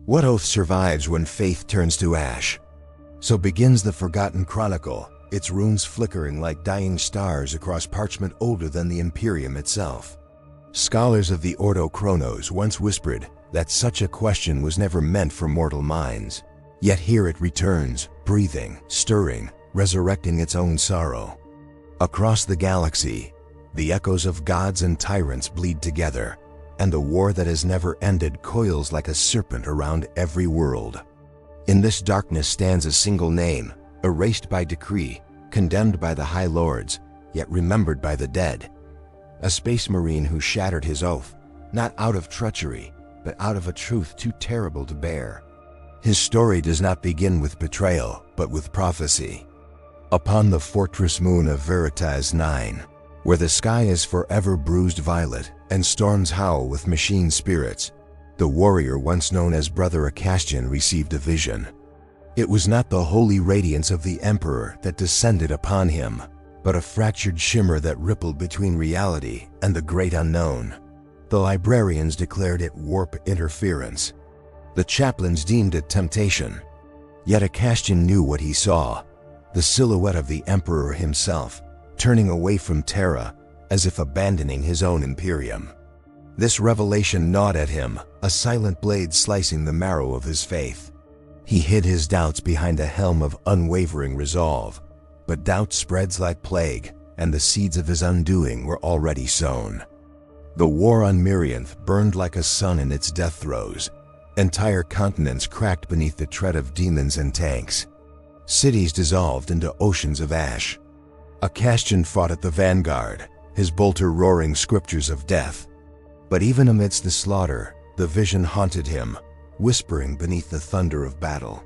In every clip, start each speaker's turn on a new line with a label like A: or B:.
A: What oath survives when faith turns to ash? So begins the forgotten chronicle, its runes flickering like dying stars across parchment older than the Imperium itself. Scholars of the Ordo Chronos once whispered that such a question was never meant for mortal minds. Yet here it returns, breathing, stirring, resurrecting its own sorrow. Across the galaxy, the echoes of gods and tyrants bleed together, and the war that has never ended coils like a serpent around every world. In this darkness stands a single name, erased by decree, condemned by the High Lords, yet remembered by the dead. A space marine who shattered his oath, not out of treachery, but out of a truth too terrible to bear. His story does not begin with betrayal, but with prophecy. Upon the fortress moon of Veritas 9, where the sky is forever bruised violet and storms howl with machine spirits, the warrior once known as Brother Acastian received a vision. It was not the holy radiance of the Emperor that descended upon him, but a fractured shimmer that rippled between reality and the great unknown. The librarians declared it warp interference. The chaplains deemed it temptation. Yet Acastian knew what he saw, the silhouette of the Emperor himself, turning away from Terra as if abandoning his own Imperium. This revelation gnawed at him, a silent blade slicing the marrow of his faith. He hid his doubts behind a helm of unwavering resolve, but doubt spreads like plague, and the seeds of his undoing were already sown. The war on Mirianth burned like a sun in its death throes. Entire continents cracked beneath the tread of demons and tanks. Cities dissolved into oceans of ash. Acastian fought at the vanguard, his bolter roaring scriptures of death. But even amidst the slaughter, the vision haunted him, whispering beneath the thunder of battle.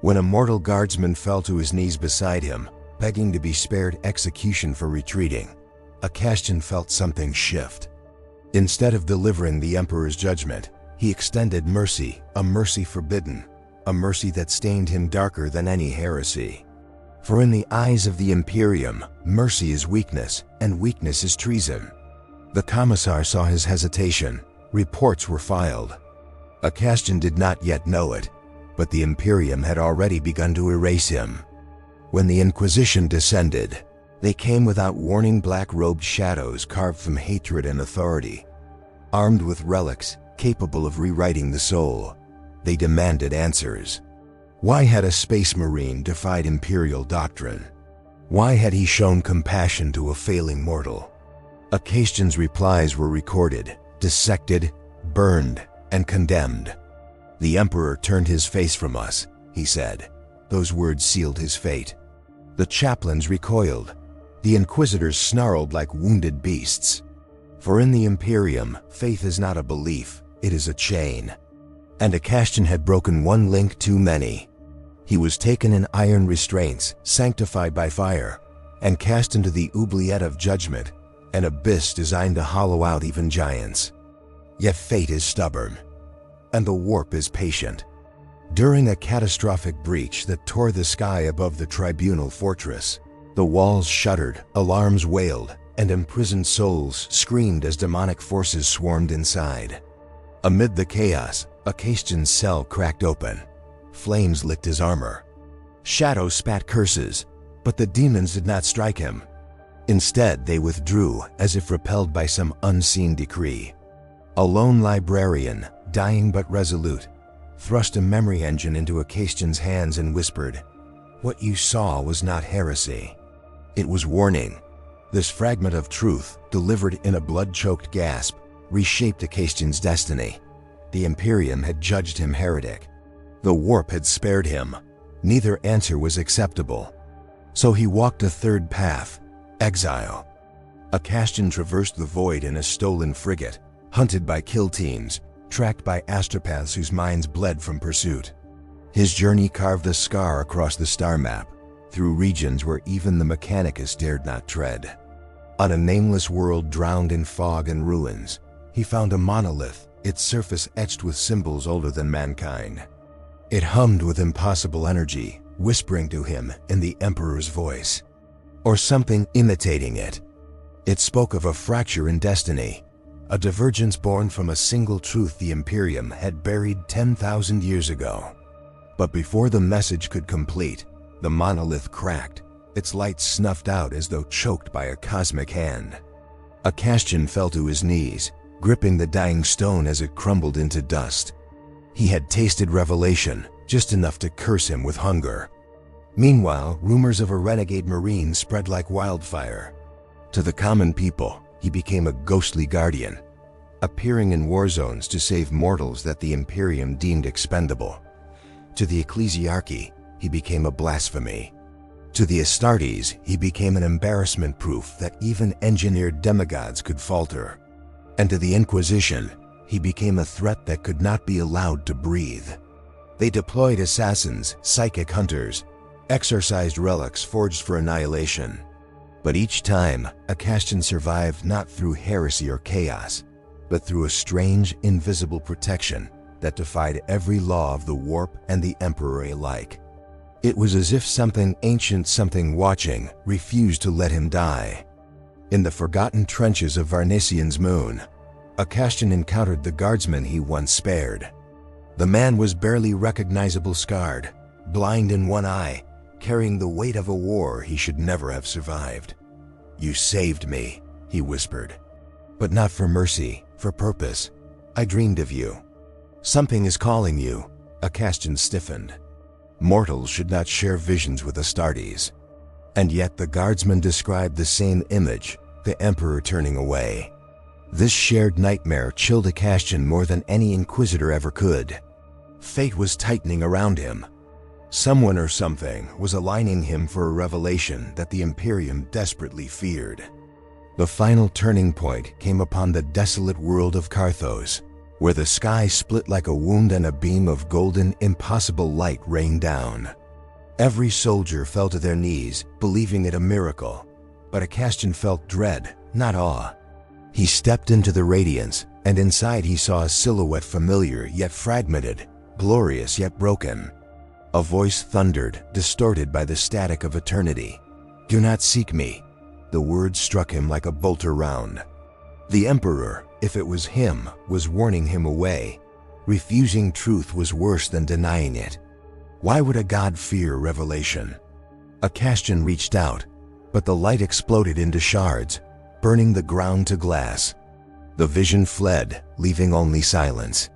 A: When a mortal guardsman fell to his knees beside him, begging to be spared execution for retreating, Acastian felt something shift. Instead of delivering the Emperor's judgment, he extended mercy, a mercy forbidden, a mercy that stained him darker than any heresy. For in the eyes of the Imperium, mercy is weakness, and weakness is treason. The Commissar saw his hesitation. Reports were filed. Acastian did not yet know it, but the Imperium had already begun to erase him. When the Inquisition descended, they came without warning, black-robed shadows carved from hatred and authority. Armed with relics capable of rewriting the soul, they demanded answers. Why had a space marine defied Imperial doctrine? Why had he shown compassion to a failing mortal? Acastian's replies were recorded, dissected, burned, and condemned. The Emperor turned his face from us, he said. Those words sealed his fate. The chaplains recoiled. The inquisitors snarled like wounded beasts. For in the Imperium, faith is not a belief, it is a chain. And Acastian had broken one link too many. He was taken in iron restraints, sanctified by fire, and cast into the oubliette of judgment, an abyss designed to hollow out even giants. Yet fate is stubborn, and the warp is patient. During a catastrophic breach that tore the sky above the tribunal fortress, the walls shuddered, alarms wailed, and imprisoned souls screamed as demonic forces swarmed inside. Amid the chaos, Acastian's cell cracked open. Flames licked his armor. Shadows spat curses, but the demons did not strike him. Instead, they withdrew as if repelled by some unseen decree. A lone librarian, dying but resolute, thrust a memory engine into Acastian's hands and whispered, "What you saw was not heresy. It was warning." This fragment of truth, delivered in a blood-choked gasp, reshaped Acastian's destiny. The Imperium had judged him heretic. The warp had spared him. Neither answer was acceptable. So he walked a third path, exile. Acastian traversed the void in a stolen frigate, hunted by kill teams, tracked by astropaths whose minds bled from pursuit. His journey carved a scar across the star map, through regions where even the Mechanicus dared not tread. On a nameless world drowned in fog and ruins, he found a monolith, its surface etched with symbols older than mankind. It hummed with impossible energy, whispering to him in the Emperor's voice, or something imitating it. It spoke of a fracture in destiny, a divergence born from a single truth the Imperium had buried 10,000 years ago. But before the message could complete, the monolith cracked, its light snuffed out as though choked by a cosmic hand. Acastion fell to his knees, gripping the dying stone as it crumbled into dust. He had tasted revelation, just enough to curse him with hunger. Meanwhile, rumors of a renegade marine spread like wildfire. To the common people, he became a ghostly guardian, appearing in war zones to save mortals that the Imperium deemed expendable. To the ecclesiarchy, he became a blasphemy. To the Astartes, he became an embarrassment proof that even engineered demigods could falter. And to the Inquisition, he became a threat that could not be allowed to breathe. They deployed assassins, psychic hunters, exorcised relics forged for annihilation. But each time, Acastion survived not through heresy or chaos, but through a strange, invisible protection that defied every law of the warp and the Emperor alike. It was as if something ancient, something watching, refused to let him die. In the forgotten trenches of Varnesian's moon, Acastion encountered the guardsman he once spared. The man was barely recognizable, scarred, blind in one eye, carrying the weight of a war he should never have survived. "You saved me," he whispered. "But not for mercy, for purpose. I dreamed of you." "Something is calling you," Acastion stiffened. Mortals should not share visions with Astartes. And yet the guardsman described the same image, the Emperor turning away. This shared nightmare chilled Acastion more than any Inquisitor ever could. Fate was tightening around him. Someone or something was aligning him for a revelation that the Imperium desperately feared. The final turning point came upon the desolate world of Carthos, where the sky split like a wound and a beam of golden, impossible light rained down. Every soldier fell to their knees, believing it a miracle, but Acastion felt dread, not awe. He stepped into the radiance, and inside he saw a silhouette familiar yet fragmented, glorious yet broken. A voice thundered, distorted by the static of eternity. "Do not seek me." The words struck him like a bolt around. The Emperor, if it was him, was warning him away. Refusing truth was worse than denying it. Why would a god fear revelation? Acastion reached out, but the light exploded into shards, burning the ground to glass. The vision fled, leaving only silence.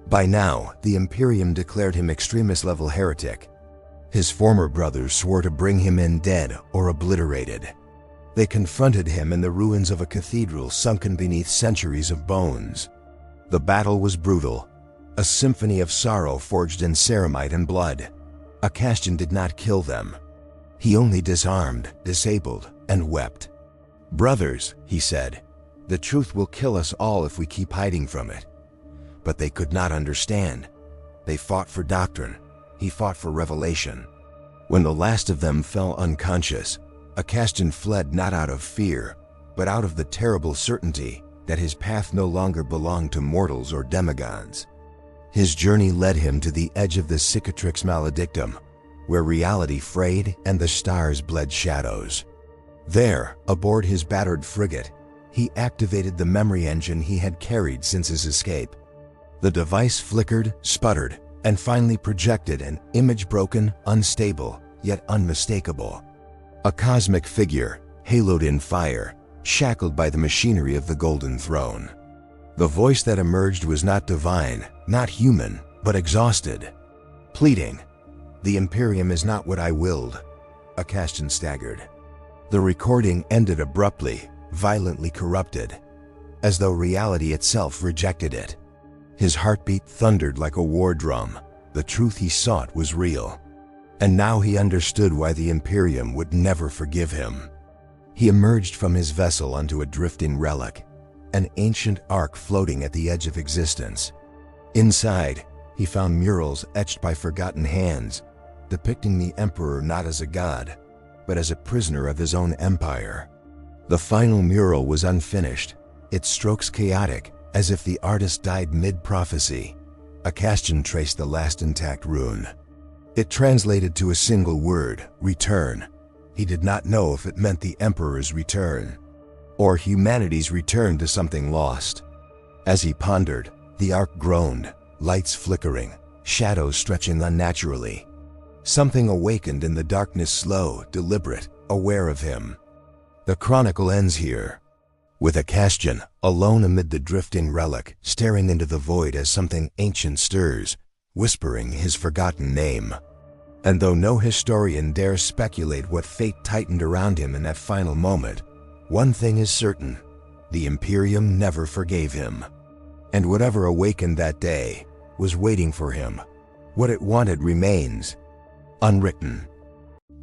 A: By now, the Imperium declared him extremist-level heretic. His former brothers swore to bring him in dead or obliterated. They confronted him in the ruins of a cathedral sunken beneath centuries of bones. The battle was brutal, a symphony of sorrow forged in ceramite and blood. Acastion did not kill them. He only disarmed, disabled, and wept. "Brothers," he said, "the truth will kill us all if we keep hiding from it." But they could not understand. They fought for doctrine. He fought for revelation. When the last of them fell unconscious, Acastion fled not out of fear, but out of the terrible certainty that his path no longer belonged to mortals or demigods. His journey led him to the edge of the Cicatrix Maledictum, where reality frayed and the stars bled shadows. There, aboard his battered frigate, he activated the memory engine he had carried since his escape. The device flickered, sputtered, and finally projected an image broken, unstable, yet unmistakable. A cosmic figure, haloed in fire, shackled by the machinery of the Golden Throne. The voice that emerged was not divine, not human, but exhausted. Pleading, "The Imperium is not what I willed." Acastion staggered. The recording ended abruptly, violently corrupted, as though reality itself rejected it. His heartbeat thundered like a war drum. The truth he sought was real. And now he understood why the Imperium would never forgive him. He emerged from his vessel onto a drifting relic, an ancient ark floating at the edge of existence. Inside, he found murals etched by forgotten hands, depicting the Emperor not as a god, but as a prisoner of his own empire. The final mural was unfinished, its strokes chaotic, as if the artist died mid-prophecy. Acastion traced the last intact rune. It translated to a single word, return. He did not know if it meant the Emperor's return, or humanity's return to something lost. As he pondered, the ark groaned, lights flickering, shadows stretching unnaturally. Something awakened in the darkness, slow, deliberate, aware of him. The chronicle ends here, with Acastian, alone amid the drifting relic, staring into the void as something ancient stirs, whispering his forgotten name. And though no historian dares speculate what fate tightened around him in that final moment, one thing is certain: the Imperium never forgave him. And whatever awakened that day was waiting for him. What it wanted remains unwritten.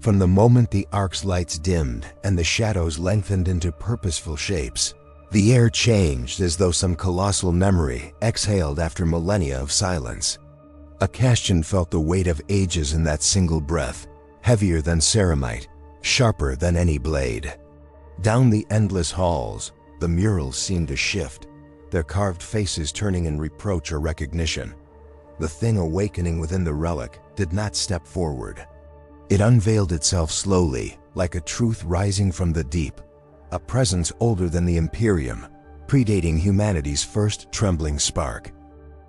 A: From the moment the ark's lights dimmed and the shadows lengthened into purposeful shapes, the air changed as though some colossal memory exhaled after millennia of silence. Acastian felt the weight of ages in that single breath, heavier than ceramite, sharper than any blade. Down the endless halls, the murals seemed to shift, their carved faces turning in reproach or recognition. The thing awakening within the relic did not step forward. It unveiled itself slowly, like a truth rising from the deep, a presence older than the Imperium, predating humanity's first trembling spark.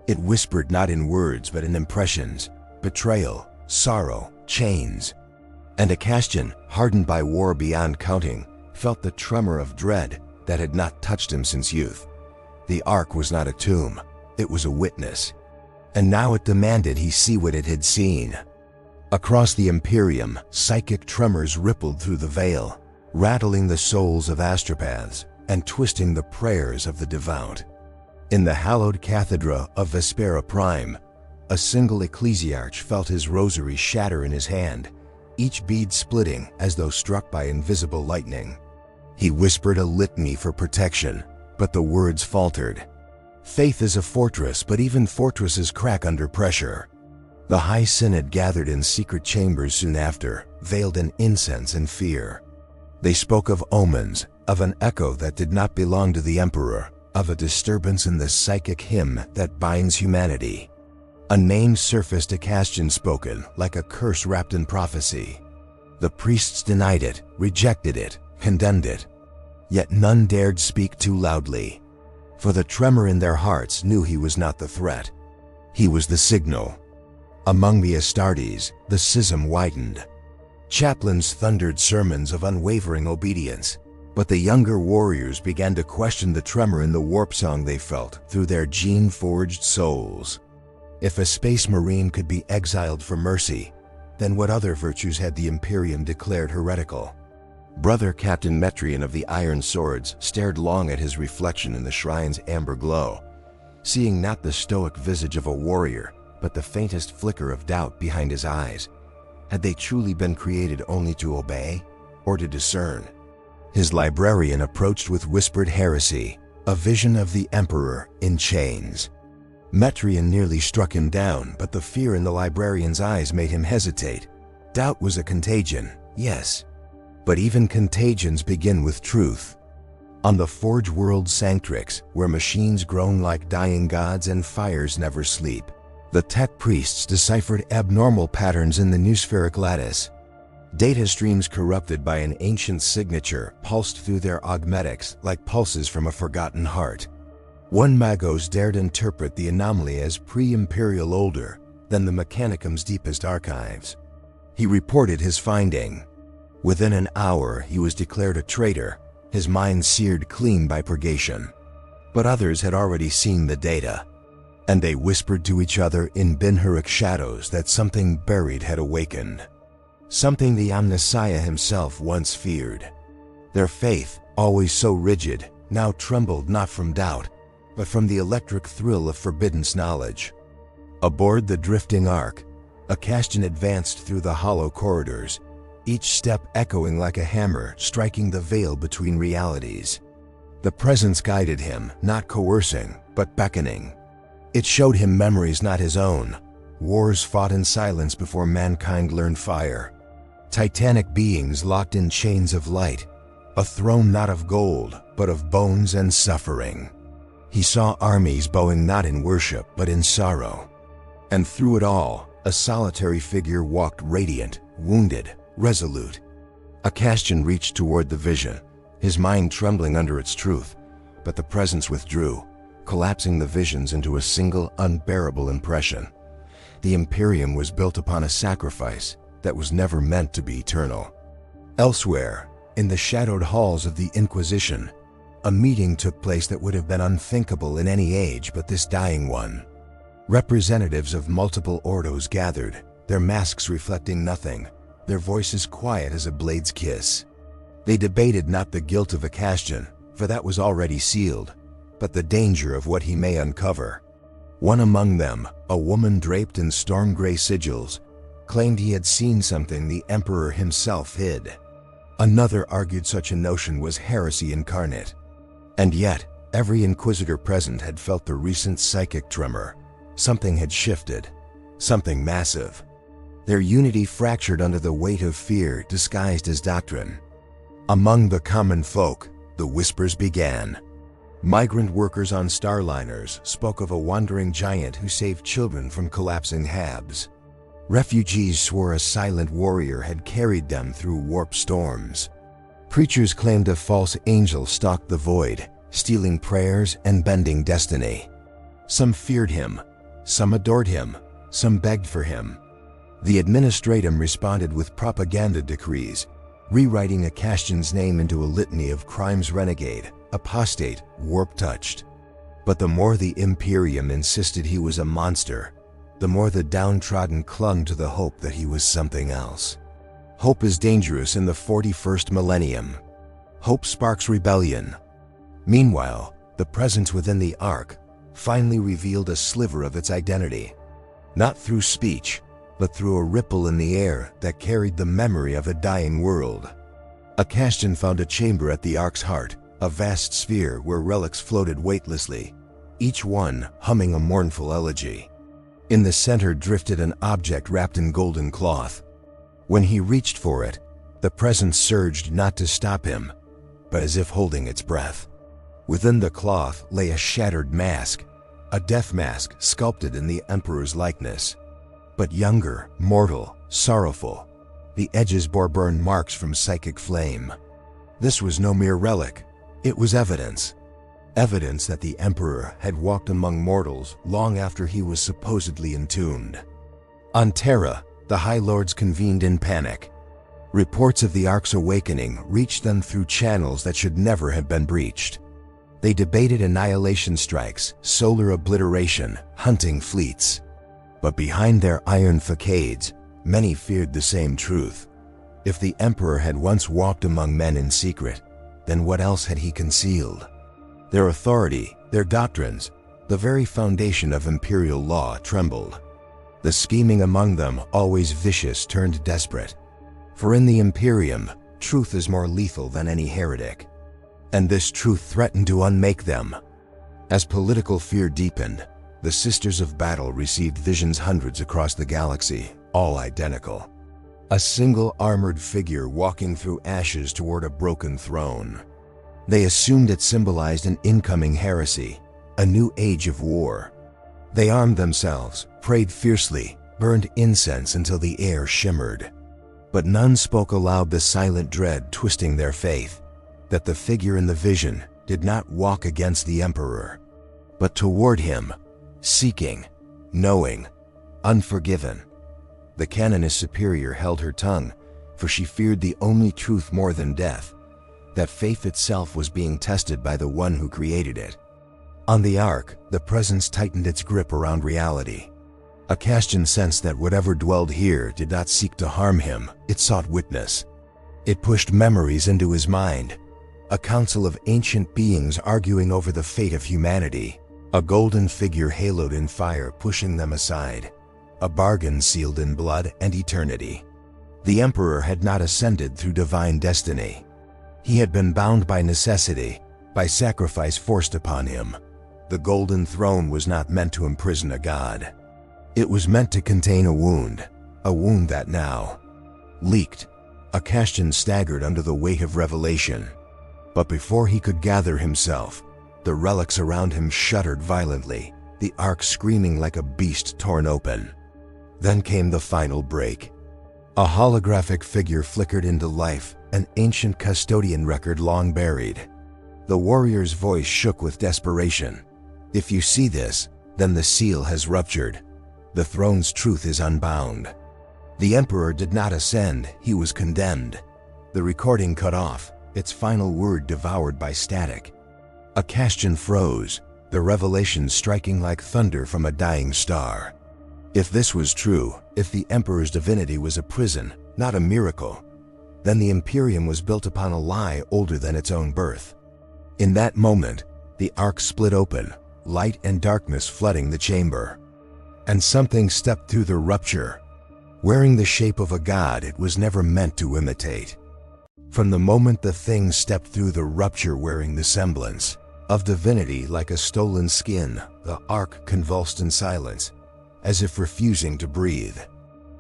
A: It whispered not in words but in impressions: betrayal, sorrow, chains. And Acastian, hardened by war beyond counting, felt the tremor of dread that had not touched him since youth. The ark was not a tomb, it was a witness. And now it demanded he see what it had seen. Across the Imperium, psychic tremors rippled through the veil, rattling the souls of astropaths and twisting the prayers of the devout. In the hallowed cathedra of Vespera Prime, a single ecclesiarch felt his rosary shatter in his hand, each bead splitting as though struck by invisible lightning. He whispered a litany for protection, but the words faltered. Faith is a fortress, but even fortresses crack under pressure. The High Synod gathered in secret chambers soon after, veiled in incense and fear. They spoke of omens, of an echo that did not belong to the Emperor, of a disturbance in the psychic hymn that binds humanity. A name surfaced, Acastian spoken, like a curse wrapped in prophecy. The priests denied it, rejected it, condemned it. Yet none dared speak too loudly, for the tremor in their hearts knew he was not the threat. He was the signal. Among the Astartes, the schism widened. Chaplains thundered sermons of unwavering obedience, but the younger warriors began to question the tremor in the warp song they felt through their gene-forged souls. If a space marine could be exiled for mercy, then what other virtues had the Imperium declared heretical? Brother Captain Metrian of the Iron Swords stared long at his reflection in the shrine's amber glow, seeing not the stoic visage of a warrior, but the faintest flicker of doubt behind his eyes. Had they truly been created only to obey, or to discern? His librarian approached with whispered heresy, a vision of the Emperor in chains. Metrian nearly struck him down, but the fear in the librarian's eyes made him hesitate. Doubt was a contagion, yes, but even contagions begin with truth. On the Forge-world Sanctrix, where machines groan like dying gods and fires never sleep, the tech priests deciphered abnormal patterns in the noospheric lattice. Data streams corrupted by an ancient signature pulsed through their augmetics like pulses from a forgotten heart. One Magos dared interpret the anomaly as pre-imperial, older than the Mechanicum's deepest archives. He reported his finding. Within an hour, he was declared a traitor, his mind seared clean by purgation. But others had already seen the data, and they whispered to each other in Binhuric shadows that something buried had awakened. Something the Omnissiah himself once feared. Their faith, always so rigid, now trembled not from doubt, but from the electric thrill of forbidden knowledge. Aboard the drifting ark, Acastian advanced through the hollow corridors, each step echoing like a hammer striking the veil between realities. The presence guided him, not coercing, but beckoning. It showed him memories not his own, wars fought in silence before mankind learned fire. Titanic beings locked in chains of light, a throne not of gold, but of bones and suffering. He saw armies bowing not in worship, but in sorrow. And through it all, a solitary figure walked radiant, wounded, resolute. Acastian reached toward the vision, his mind trembling under its truth, but the presence withdrew, collapsing the visions into a single, unbearable impression. The Imperium was built upon a sacrifice that was never meant to be eternal. Elsewhere, in the shadowed halls of the Inquisition, a meeting took place that would have been unthinkable in any age but this dying one. Representatives of multiple ordos gathered, their masks reflecting nothing, their voices quiet as a blade's kiss. They debated not the guilt of Acastian, for that was already sealed, but the danger of what he may uncover. One among them, a woman draped in storm-gray sigils, claimed he had seen something the Emperor himself hid. Another argued such a notion was heresy incarnate. And yet, every Inquisitor present had felt the recent psychic tremor. Something had shifted. Something massive. Their unity fractured under the weight of fear disguised as doctrine. Among the common folk, the whispers began. Migrant workers on starliners spoke of a wandering giant who saved children from collapsing habs. Refugees swore a silent warrior had carried them through warp storms. Preachers claimed a false angel stalked the void, stealing prayers and bending destiny. Some feared him, some adored him, some begged for him. The administratum responded with propaganda decrees, rewriting Acastian's name into a litany of crimes renegade, apostate, warp-touched. But the more the Imperium insisted he was a monster, the more the downtrodden clung to the hope that he was something else. Hope is dangerous in the 41st millennium. Hope sparks rebellion. Meanwhile, the presence within the Ark finally revealed a sliver of its identity. Not through speech, but through a ripple in the air that carried the memory of a dying world. Acastian found a chamber at the Ark's heart, a vast sphere where relics floated weightlessly, each one humming a mournful elegy. In the center drifted an object wrapped in golden cloth. When he reached for it, the presence surged not to stop him, but as if holding its breath. Within the cloth lay a shattered mask, a death mask sculpted in the Emperor's likeness. But younger, mortal, sorrowful, the edges bore burned marks from psychic flame. This was no mere relic, it was evidence. Evidence that the Emperor had walked among mortals long after he was supposedly entombed. On Terra, the High Lords convened in panic. Reports of the Ark's awakening reached them through channels that should never have been breached. They debated annihilation strikes, solar obliteration, hunting fleets. But behind their iron facades, many feared the same truth. If the Emperor had once walked among men in secret, then what else had he concealed? Their authority, their doctrines, the very foundation of imperial law trembled. The scheming among them, always vicious, turned desperate. For in the Imperium, truth is more lethal than any heretic. And this truth threatened to unmake them. As political fear deepened, the Sisters of Battle received visions hundreds across the galaxy, all identical. A single armored figure walking through ashes toward a broken throne. They assumed it symbolized an incoming heresy, a new age of war. They armed themselves, prayed fiercely, burned incense until the air shimmered. But none spoke aloud the silent dread twisting their faith, that the figure in the vision did not walk against the Emperor, but toward him, seeking, knowing, unforgiven. The Canoness Superior held her tongue, for she feared the only truth more than death, that faith itself was being tested by the one who created it. On the Ark, the presence tightened its grip around reality. Acastian sensed that whatever dwelled here did not seek to harm him, it sought witness. It pushed memories into his mind, a council of ancient beings arguing over the fate of humanity, a golden figure haloed in fire pushing them aside, a bargain sealed in blood and eternity. The Emperor had not ascended through divine destiny. He had been bound by necessity, by sacrifice forced upon him. The golden throne was not meant to imprison a god. It was meant to contain a wound that now leaked. Acastian staggered under the weight of revelation. But before he could gather himself, the relics around him shuddered violently, the Ark screaming like a beast torn open. Then came the final break. A holographic figure flickered into life, an ancient custodian record long buried. The warrior's voice shook with desperation. If you see this, then the seal has ruptured. The throne's truth is unbound. The Emperor did not ascend, he was condemned. The recording cut off, its final word devoured by static. Akastian froze, the revelation striking like thunder from a dying star. If this was true, if the Emperor's divinity was a prison, not a miracle, then the Imperium was built upon a lie older than its own birth. In that moment, the ark split open, light and darkness flooding the chamber. And something stepped through the rupture, wearing the shape of a god it was never meant to imitate. From the moment the thing stepped through the rupture wearing the semblance of divinity like a stolen skin, the ark convulsed in silence, as if refusing to breathe.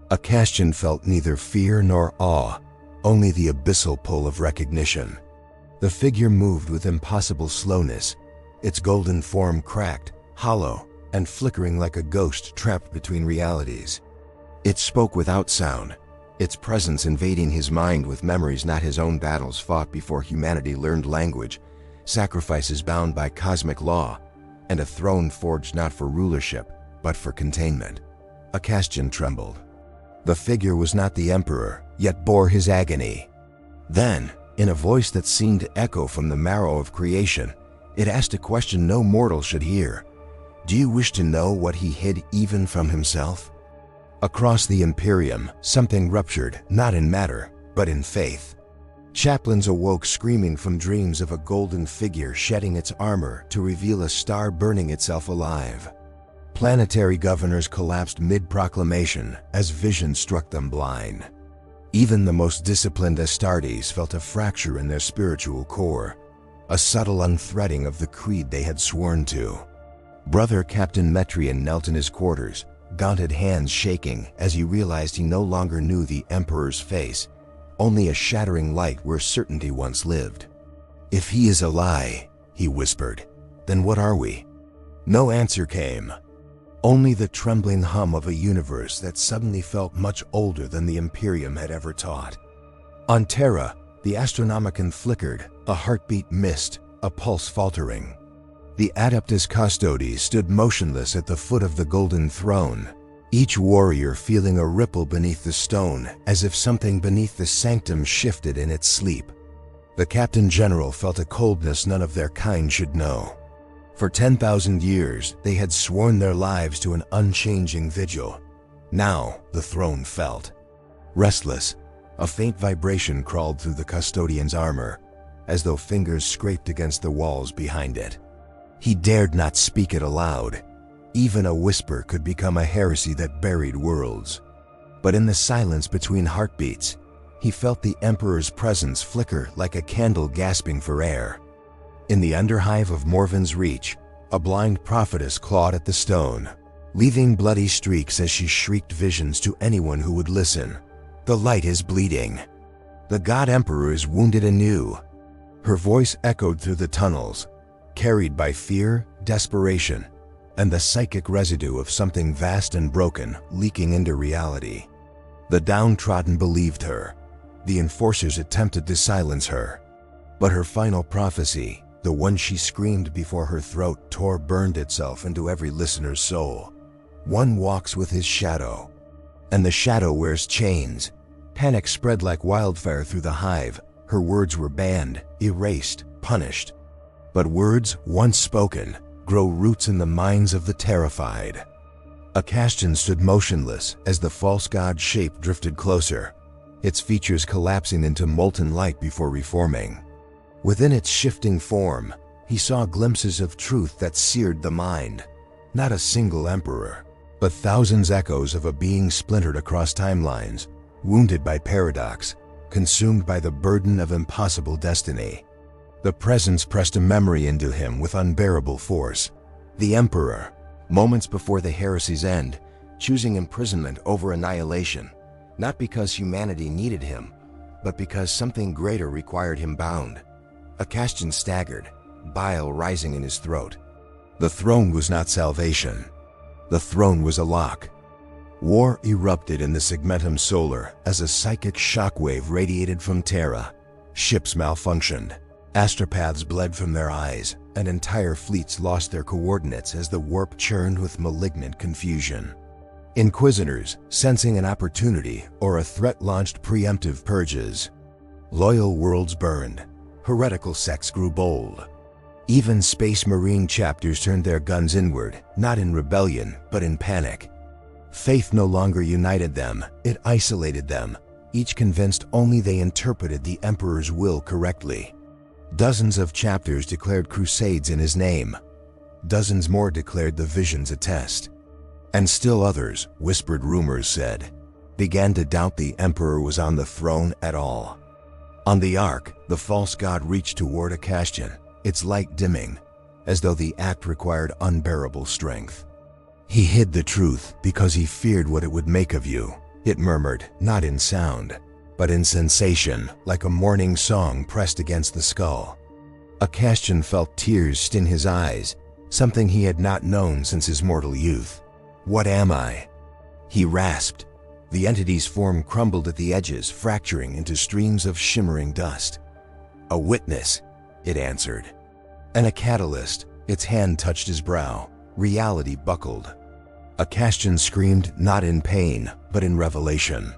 A: Akastian felt neither fear nor awe, only the abyssal pull of recognition. The figure moved with impossible slowness, its golden form cracked, hollow, and flickering like a ghost trapped between realities. It spoke without sound, its presence invading his mind with memories not his own, battles fought before humanity learned language, sacrifices bound by cosmic law, and a throne forged not for rulership, but for containment. Akastian trembled. The figure was not the Emperor, yet bore his agony. Then, in a voice that seemed to echo from the marrow of creation, it asked a question no mortal should hear. Do you wish to know what he hid even from himself? Across the Imperium, something ruptured, not in matter, but in faith. Chaplains awoke screaming from dreams of a golden figure shedding its armor to reveal a star burning itself alive. Planetary governors collapsed mid-proclamation as vision struck them blind. Even the most disciplined Astartes felt a fracture in their spiritual core, a subtle unthreading of the creed they had sworn to. Brother Captain Metrian knelt in his quarters, gauntlet hands shaking as he realized he no longer knew the Emperor's face, only a shattering light where certainty once lived. If he is a lie, he whispered, then what are we? No answer came. Only the trembling hum of a universe that suddenly felt much older than the Imperium had ever taught. On Terra, the Astronomicon flickered, a heartbeat missed, a pulse faltering. The Adeptus Custodes stood motionless at the foot of the golden throne, each warrior feeling a ripple beneath the stone as if something beneath the sanctum shifted in its sleep. The Captain General felt a coldness none of their kind should know. For 10,000 years, they had sworn their lives to an unchanging vigil. Now, the throne felt restless. A faint vibration crawled through the custodian's armor, as though fingers scraped against the walls behind it. He dared not speak it aloud. Even a whisper could become a heresy that buried worlds. But in the silence between heartbeats, he felt the Emperor's presence flicker like a candle gasping for air. In the underhive of Morven's reach, a blind prophetess clawed at the stone, leaving bloody streaks as she shrieked visions to anyone who would listen. The light is bleeding. The God Emperor is wounded anew. Her voice echoed through the tunnels, carried by fear, desperation, and the psychic residue of something vast and broken leaking into reality. The downtrodden believed her. The enforcers attempted to silence her. But her final prophecy, the one she screamed before her throat burned itself into every listener's soul. One walks with his shadow, and the shadow wears chains. Panic spread like wildfire through the hive. Her words were banned, erased, punished. But words, once spoken, grow roots in the minds of the terrified. Akastian stood motionless as the false god shape drifted closer, its features collapsing into molten light before reforming. Within its shifting form, he saw glimpses of truth that seared the mind. Not a single emperor, but thousands echoes of a being splintered across timelines, wounded by paradox, consumed by the burden of impossible destiny. The presence pressed a memory into him with unbearable force. The Emperor, moments before the heresy's end, choosing imprisonment over annihilation, not because humanity needed him, but because something greater required him bound. Akastian staggered, bile rising in his throat. The throne was not salvation. The throne was a lock. War erupted in the Segmentum Solar as a psychic shockwave radiated from Terra. Ships malfunctioned. Astropaths bled from their eyes, and entire fleets lost their coordinates as the warp churned with malignant confusion. Inquisitors, sensing an opportunity or a threat, launched preemptive purges. Loyal worlds burned. Heretical sects grew bold. Even Space Marine chapters turned their guns inward, not in rebellion, but in panic. Faith no longer united them, it isolated them, each convinced only they interpreted the Emperor's will correctly. Dozens of chapters declared crusades in his name. Dozens more declared the visions a test. And still others, whispered rumors said, began to doubt the Emperor was on the throne at all. On the Ark, the false god reached toward Acastion, its light dimming, as though the act required unbearable strength. He hid the truth because he feared what it would make of you, it murmured, not in sound, but in sensation, like a morning song pressed against the skull. Acastion felt tears sting his eyes, something he had not known since his mortal youth. What am I? He rasped. The entity's form crumbled at the edges, fracturing into streams of shimmering dust. A witness, it answered. And a catalyst, its hand touched his brow. Reality buckled. Acastion screamed not in pain, but in revelation.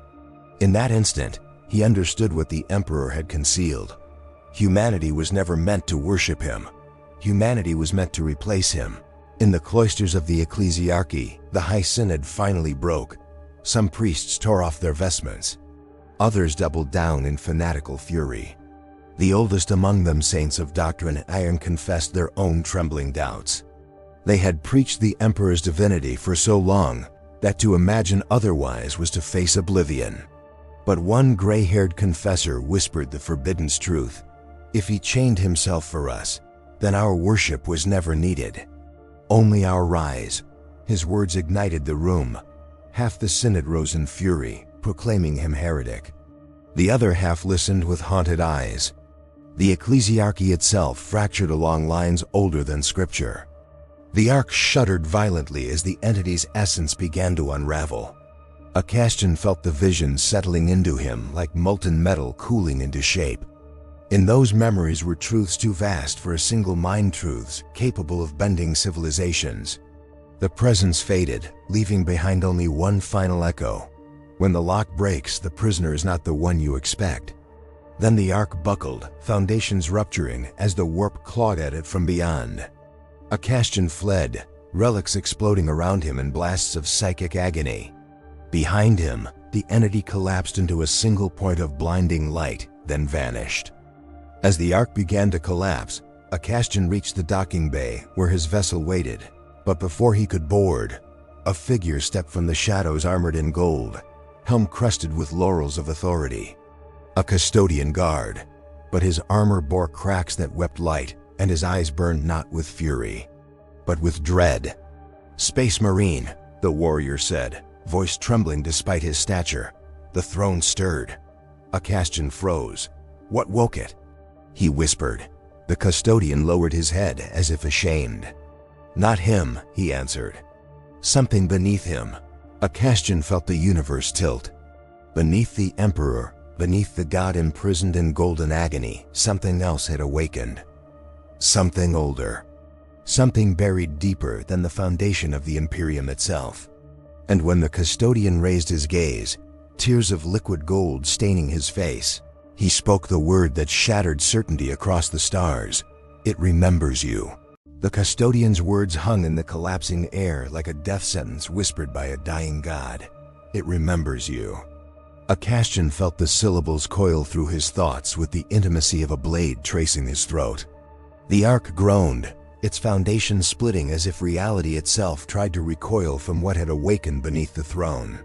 A: In that instant, he understood what the Emperor had concealed. Humanity was never meant to worship him. Humanity was meant to replace him. In the cloisters of the ecclesiarchy, the High Synod finally broke. Some priests tore off their vestments. Others doubled down in fanatical fury. The oldest among them, saints of doctrine and iron, confessed their own trembling doubts. They had preached the Emperor's divinity for so long that to imagine otherwise was to face oblivion. But one gray-haired confessor whispered the forbidden truth. If he chained himself for us, then our worship was never needed. Only our rise. His words ignited the room. Half the synod rose in fury, proclaiming him heretic. The other half listened with haunted eyes. The ecclesiarchy itself fractured along lines older than scripture. The Ark shuddered violently as the entity's essence began to unravel. Acastion felt the vision settling into him like molten metal cooling into shape. In those memories were truths too vast for a single mind, truths capable of bending civilizations. The presence faded, leaving behind only one final echo. When the lock breaks, the prisoner is not the one you expect. Then the Ark buckled, foundations rupturing as the warp clawed at it from beyond. Acastion fled, relics exploding around him in blasts of psychic agony. Behind him, the entity collapsed into a single point of blinding light, then vanished. As the Ark began to collapse, Acastion reached the docking bay where his vessel waited. But before he could board, a figure stepped from the shadows, armored in gold, helm crusted with laurels of authority. A custodian guard, but his armor bore cracks that wept light, and his eyes burned not with fury, but with dread. "Space Marine," the warrior said, voice trembling despite his stature. The throne stirred. Acastion froze. What woke it? He whispered. The custodian lowered his head as if ashamed. "Not him," he answered. Something beneath him. Acastion felt the universe tilt. Beneath the Emperor, beneath the god imprisoned in golden agony, something else had awakened. Something older. Something buried deeper than the foundation of the Imperium itself. And when the custodian raised his gaze, tears of liquid gold staining his face, he spoke the word that shattered certainty across the stars. "It remembers you." The custodian's words hung in the collapsing air like a death sentence whispered by a dying god. "It remembers you." Acastion felt the syllables coil through his thoughts with the intimacy of a blade tracing his throat. The Ark groaned, its foundation splitting as if reality itself tried to recoil from what had awakened beneath the throne.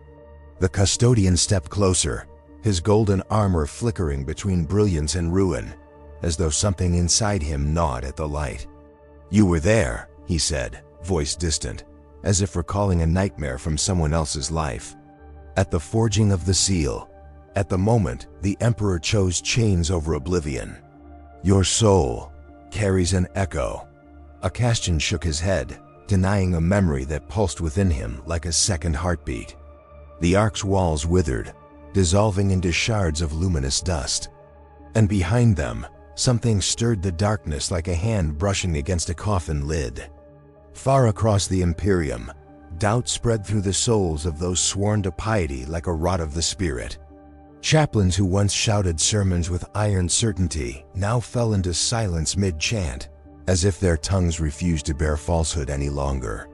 A: The custodian stepped closer, his golden armor flickering between brilliance and ruin, as though something inside him gnawed at the light. "You were there," he said, voice distant, as if recalling a nightmare from someone else's life. "At the forging of the seal, at the moment the Emperor chose chains over oblivion. Your soul carries an echo." Acastion shook his head, denying a memory that pulsed within him like a second heartbeat. The Ark's walls withered, dissolving into shards of luminous dust. And behind them, Something stirred the darkness like a hand brushing against a coffin lid. Far across the Imperium, doubt spread through the souls of those sworn to piety like a rot of the spirit. Chaplains who once shouted sermons with iron certainty now fell into silence mid-chant, as if their tongues refused to bear falsehood any longer.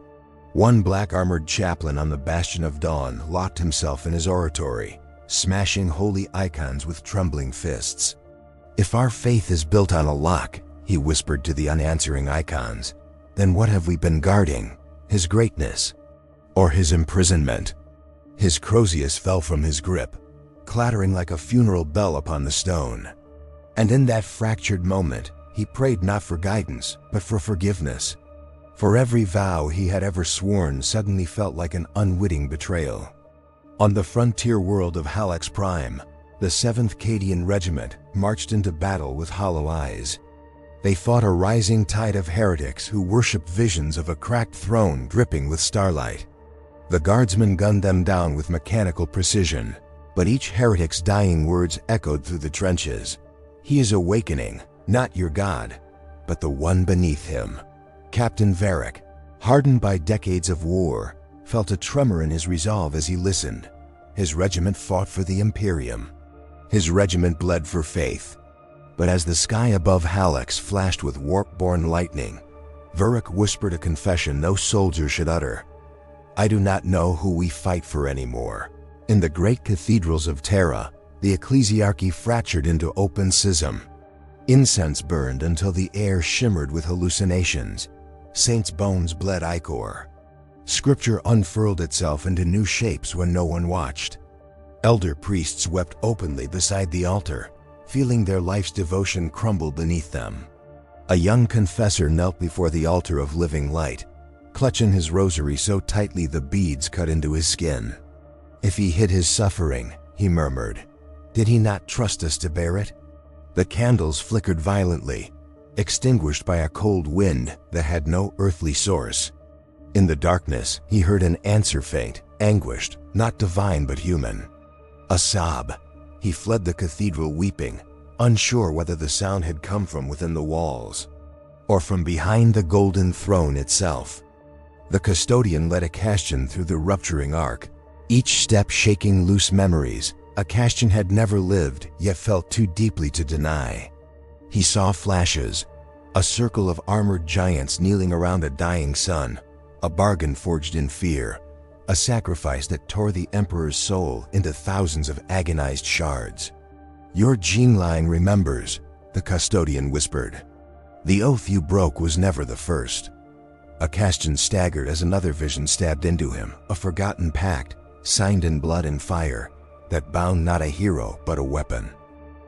A: One black-armored chaplain on the Bastion of Dawn locked himself in his oratory, smashing holy icons with trembling fists. "If our faith is built on a lock," he whispered to the unanswering icons, "then what have we been guarding? His greatness? Or his imprisonment?" His Crozius fell from his grip, clattering like a funeral bell upon the stone. And in that fractured moment, he prayed not for guidance, but for forgiveness. For every vow he had ever sworn suddenly felt like an unwitting betrayal. On the frontier world of Halax Prime, the 7th Cadian Regiment marched into battle with hollow eyes. They fought a rising tide of heretics who worshipped visions of a cracked throne dripping with starlight. The guardsmen gunned them down with mechanical precision, but each heretic's dying words echoed through the trenches. "He is awakening, not your god, but the one beneath him." Captain Varric, hardened by decades of war, felt a tremor in his resolve as he listened. His regiment fought for the Imperium. His regiment bled for faith. But as the sky above Halax flashed with warp-born lightning, Varric whispered a confession no soldier should utter. "I do not know who we fight for anymore." In the great cathedrals of Terra, the ecclesiarchy fractured into open schism. Incense burned until the air shimmered with hallucinations. Saints' bones bled ichor. Scripture unfurled itself into new shapes when no one watched. Elder priests wept openly beside the altar, feeling their life's devotion crumble beneath them. A young confessor knelt before the altar of living light, clutching his rosary so tightly the beads cut into his skin. "If he hid his suffering," he murmured, "did he not trust us to bear it?" The candles flickered violently, extinguished by a cold wind that had no earthly source. In the darkness, he heard an answer faint, anguished, not divine but human. A sob. He fled the cathedral weeping, unsure whether the sound had come from within the walls, or from behind the golden throne itself. The custodian led a Castian through the rupturing arc, each step shaking loose memories. A Castian had never lived, yet felt too deeply to deny. He saw flashes, a circle of armored giants kneeling around a dying sun, a bargain forged in fear, a sacrifice that tore the Emperor's soul into thousands of agonized shards. "Your gene line remembers," the custodian whispered. "The oath you broke was never the first." A Castian staggered as another vision stabbed into him, a forgotten pact, signed in blood and fire, that bound not a hero but a weapon.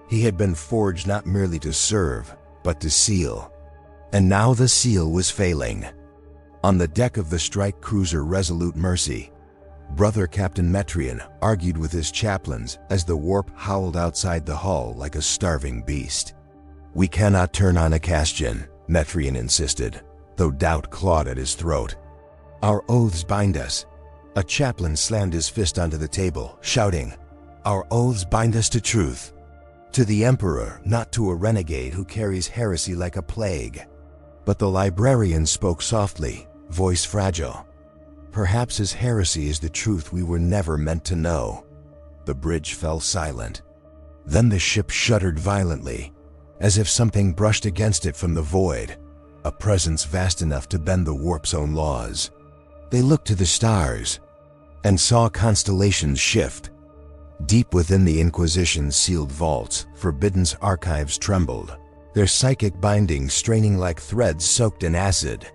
A: He had been forged not merely to serve, but to seal. And now the seal was failing. On the deck of the strike cruiser Resolute Mercy, Brother Captain Metrian argued with his chaplains as the warp howled outside the hull like a starving beast. "We cannot turn on a Castian," Metrian insisted, though doubt clawed at his throat. "Our oaths bind us." A chaplain slammed his fist onto the table, shouting, "Our oaths bind us to truth. To the Emperor, not to a renegade who carries heresy like a plague." But the librarian spoke softly, voice fragile. "Perhaps his heresy is the truth we were never meant to know." The bridge fell silent. Then the ship shuddered violently, as if something brushed against it from the void, a presence vast enough to bend the warp's own laws. They looked to the stars, and saw constellations shift. Deep within the Inquisition's sealed vaults, Forbidden's archives trembled, their psychic bindings straining like threads soaked in acid.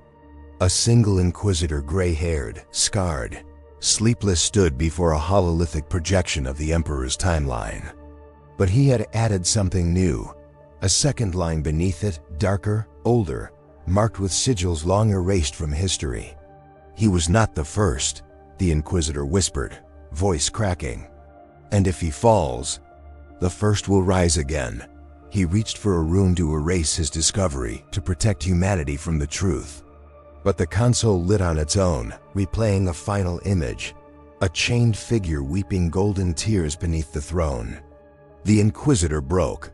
A: A single Inquisitor, gray-haired, scarred, sleepless, stood before a hololithic projection of the Emperor's timeline. But he had added something new, a second line beneath it, darker, older, marked with sigils long erased from history. "He was not the first," the Inquisitor whispered, voice cracking. "And if he falls, the first will rise again." He reached for a rune to erase his discovery, to protect humanity from the truth. But the console lit on its own, replaying a final image, a chained figure weeping golden tears beneath the throne. The Inquisitor broke.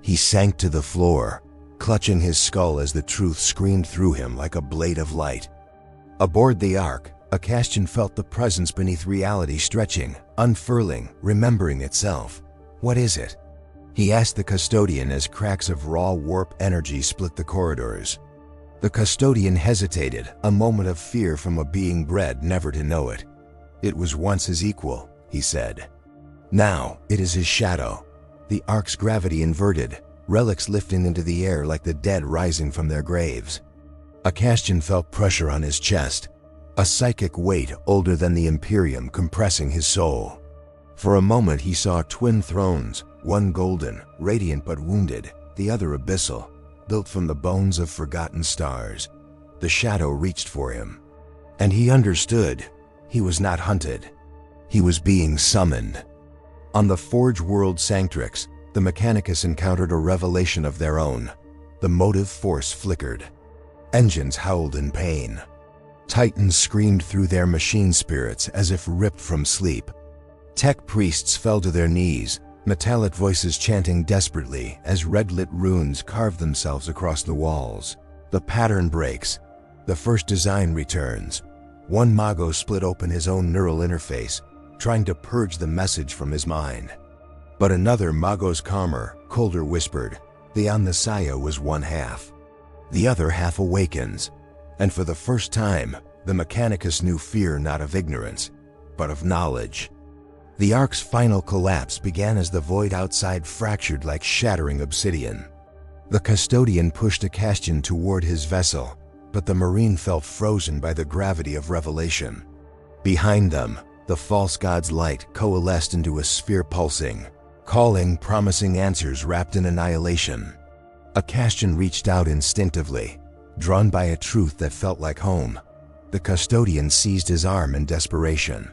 A: He sank to the floor, clutching his skull as the truth screamed through him like a blade of light. Aboard the Ark, Acastian felt the presence beneath reality stretching, unfurling, remembering itself. What is it? He asked the custodian as cracks of raw warp energy split the corridors. The custodian hesitated, a moment of fear from a being bred never to know it. It was once his equal, he said. Now, it is his shadow. The Ark's gravity inverted, relics lifting into the air like the dead rising from their graves. Acastian felt pressure on his chest, a psychic weight older than the Imperium compressing his soul. For a moment he saw twin thrones, one golden, radiant but wounded, the other abyssal, built from the bones of forgotten stars. The shadow reached for him. And he understood. He was not hunted. He was being summoned. On the Forge-world Sanctrix, the Mechanicus encountered a revelation of their own. The motive force flickered. Engines howled in pain. Titans screamed through their machine spirits as if ripped from sleep. Tech priests fell to their knees, metallic voices chanting desperately as red-lit runes carved themselves across the walls. The pattern breaks. The first design returns. One Mago split open his own neural interface, trying to purge the message from his mind. But another Mago's calmer, colder whispered, the Omnissiah was one half. The other half awakens. And for the first time, the Mechanicus knew fear not of ignorance, but of knowledge. The Ark's final collapse began as the void outside fractured like shattering obsidian. The custodian pushed Acastian toward his vessel, but the Marine felt frozen by the gravity of revelation. Behind them, the false god's light coalesced into a sphere pulsing, calling, promising answers wrapped in annihilation. Acastian reached out instinctively, drawn by a truth that felt like home. The custodian seized his arm in desperation.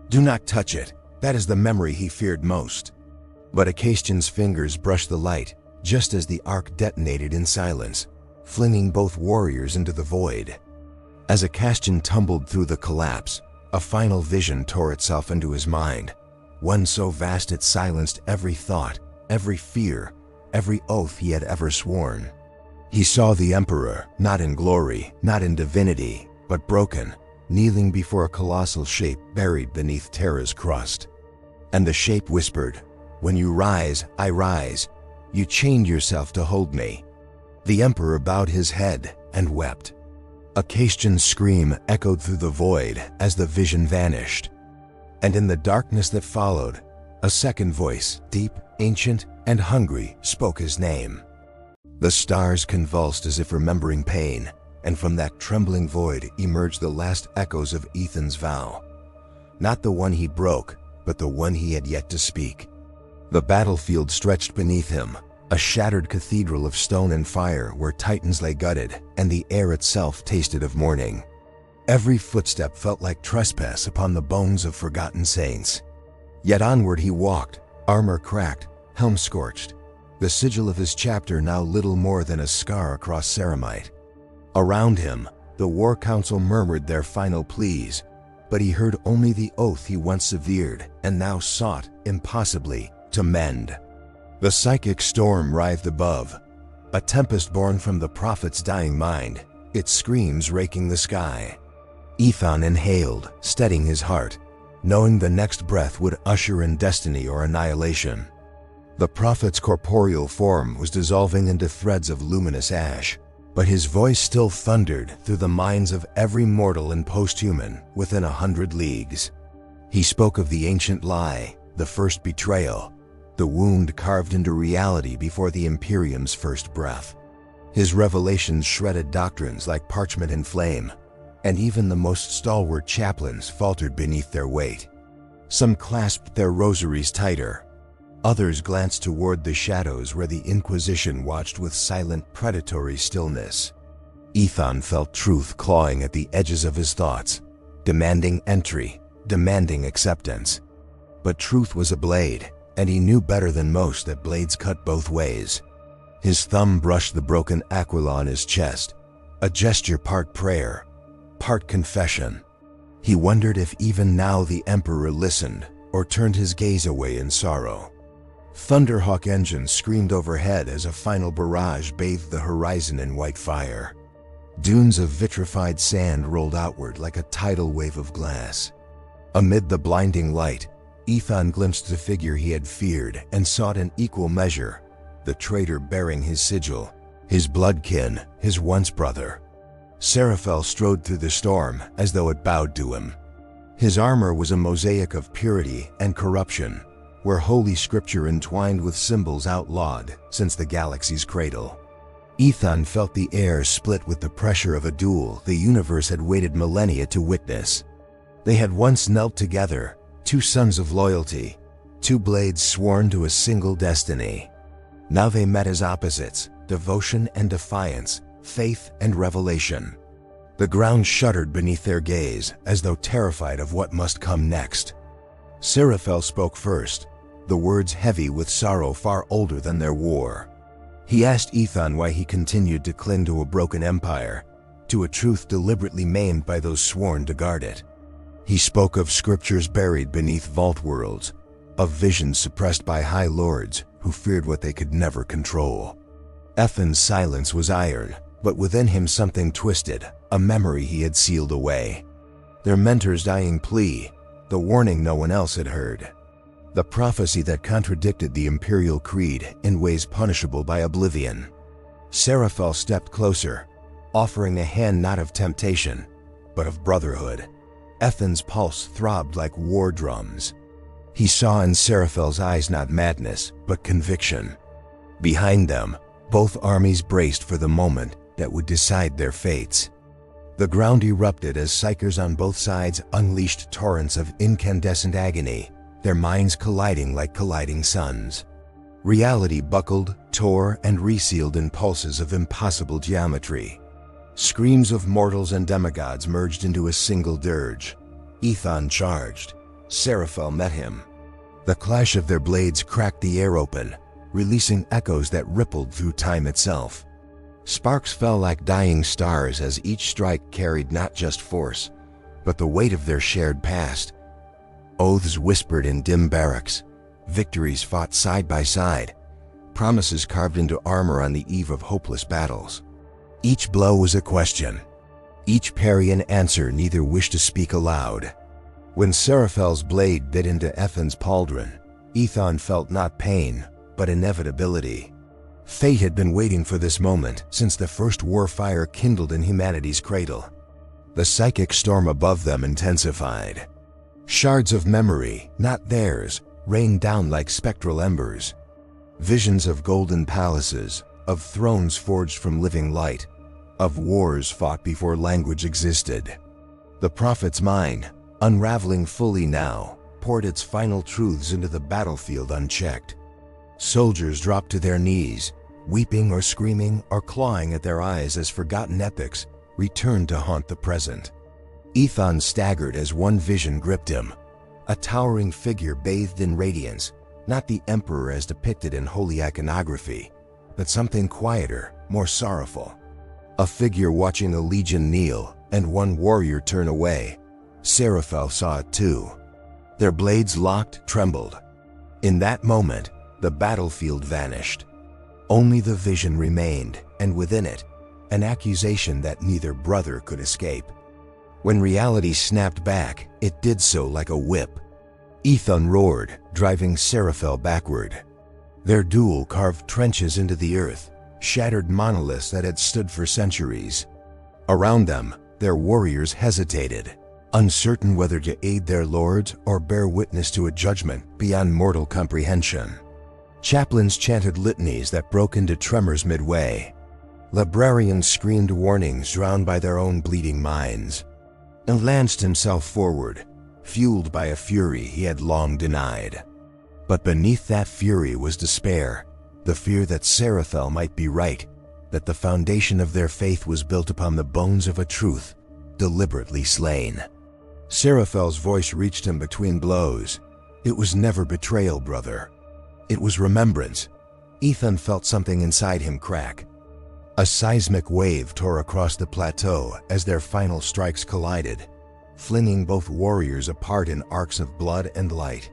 A: Do not touch it. That is the memory he feared most. But Acastian's fingers brushed the light, just as the Ark detonated in silence, flinging both warriors into the void. As Acastian tumbled through the collapse, a final vision tore itself into his mind, one so vast it silenced every thought, every fear, every oath he had ever sworn. He saw the Emperor, not in glory, not in divinity, but broken, kneeling before a colossal shape buried beneath Terra's crust. And the shape whispered, "When you rise, I rise. You chained yourself to hold me." The Emperor bowed his head and wept. Acastian's scream echoed through the void as the vision vanished. And in the darkness that followed, a second voice, deep, ancient, and hungry, spoke his name. The stars convulsed as if remembering pain, and from that trembling void emerged the last echoes of Aethon's vow. Not the one he broke, but the one he had yet to speak. The battlefield stretched beneath him, a shattered cathedral of stone and fire where titans lay gutted, and the air itself tasted of mourning. Every footstep felt like trespass upon the bones of forgotten saints. Yet onward he walked, armor cracked, helm scorched, the sigil of his chapter now little more than a scar across ceramite. Around him, the War Council murmured their final pleas, but he heard only the oath he once severed and now sought, impossibly, to mend. The psychic storm writhed above, a tempest born from the prophet's dying mind, its screams raking the sky. Aethon inhaled, steadying his heart, knowing the next breath would usher in destiny or annihilation. The prophet's corporeal form was dissolving into threads of luminous ash, but his voice still thundered through the minds of every mortal and posthuman within 100 leagues. He spoke of the ancient lie, the first betrayal, the wound carved into reality before the Imperium's first breath. His revelations shredded doctrines like parchment in flame, and even the most stalwart chaplains faltered beneath their weight. Some clasped their rosaries tighter. Others glanced toward the shadows where the Inquisition watched with silent, predatory stillness. Aethon felt truth clawing at the edges of his thoughts, demanding entry, demanding acceptance. But truth was a blade, and he knew better than most that blades cut both ways. His thumb brushed the broken aquila on his chest, a gesture part prayer, part confession. He wondered if even now the Emperor listened or turned his gaze away in sorrow. Thunderhawk engines screamed overhead as a final barrage bathed the horizon in white fire. Dunes of vitrified sand rolled outward like a tidal wave of glass. Amid the blinding light, Aethon glimpsed the figure he had feared and sought in equal measure, the traitor bearing his sigil, his bloodkin, his once brother. Seraphel strode through the storm as though it bowed to him. His armor was a mosaic of purity and corruption, where holy scripture entwined with symbols outlawed since the galaxy's cradle. Aethon felt the air split with the pressure of a duel the universe had waited millennia to witness. They had once knelt together, two sons of loyalty, two blades sworn to a single destiny. Now they met as opposites, devotion and defiance, faith and revelation. The ground shuddered beneath their gaze, as though terrified of what must come next. Seraphel spoke first, the words heavy with sorrow far older than their war. He asked Aethon why he continued to cling to a broken empire, to a truth deliberately maimed by those sworn to guard it. He spoke of scriptures buried beneath vault worlds, of visions suppressed by high lords who feared what they could never control. Aethon's silence was iron, but within him something twisted, a memory he had sealed away. Their mentor's dying plea, the warning no one else had heard. The prophecy that contradicted the Imperial creed in ways punishable by oblivion. Seraphel stepped closer, offering a hand not of temptation, but of brotherhood. Aethon's pulse throbbed like war drums. He saw in Seraphel's eyes not madness, but conviction. Behind them, both armies braced for the moment that would decide their fates. The ground erupted as psychers on both sides unleashed torrents of incandescent agony, their minds colliding like colliding suns. Reality buckled, tore, and resealed in pulses of impossible geometry. Screams of mortals and demigods merged into a single dirge. Aethon charged. Seraphel met him. The clash of their blades cracked the air open, releasing echoes that rippled through time itself. Sparks fell like dying stars as each strike carried not just force, but the weight of their shared past. Oaths whispered in dim barracks, victories fought side by side, promises carved into armor on the eve of hopeless battles. Each blow was a question, each parry an answer neither wished to speak aloud. When Seraphel's blade bit into Aethon's pauldron, Aethon felt not pain, but inevitability. Fate had been waiting for this moment since the first war fire kindled in humanity's cradle. The psychic storm above them intensified. Shards of memory, not theirs, rained down like spectral embers. Visions of golden palaces, of thrones forged from living light, of wars fought before language existed. The prophet's mind, unraveling fully now, poured its final truths into the battlefield unchecked. Soldiers dropped to their knees, weeping or screaming or clawing at their eyes as forgotten epics returned to haunt the present. Aethon staggered as one vision gripped him, a towering figure bathed in radiance, not the emperor as depicted in holy iconography, but something quieter, more sorrowful. A figure watching a legion kneel and one warrior turn away. Seraphel saw it too. Their blades locked, trembled. In that moment, the battlefield vanished. Only the vision remained, and within it, an accusation that neither brother could escape. When reality snapped back, it did so like a whip. Aethon roared, driving Seraphel backward. Their duel carved trenches into the earth, shattered monoliths that had stood for centuries. Around them, their warriors hesitated, uncertain whether to aid their lords or bear witness to a judgment beyond mortal comprehension. Chaplains chanted litanies that broke into tremors midway. Librarians screamed warnings drowned by their own bleeding minds. And lanced himself forward, fueled by a fury he had long denied. But beneath that fury was despair, the fear that Seraphel might be right, that the foundation of their faith was built upon the bones of a truth, deliberately slain. Seraphel's voice reached him between blows. It was never betrayal, brother. It was remembrance. Aethon felt something inside him crack. A seismic wave tore across the plateau as their final strikes collided, flinging both warriors apart in arcs of blood and light.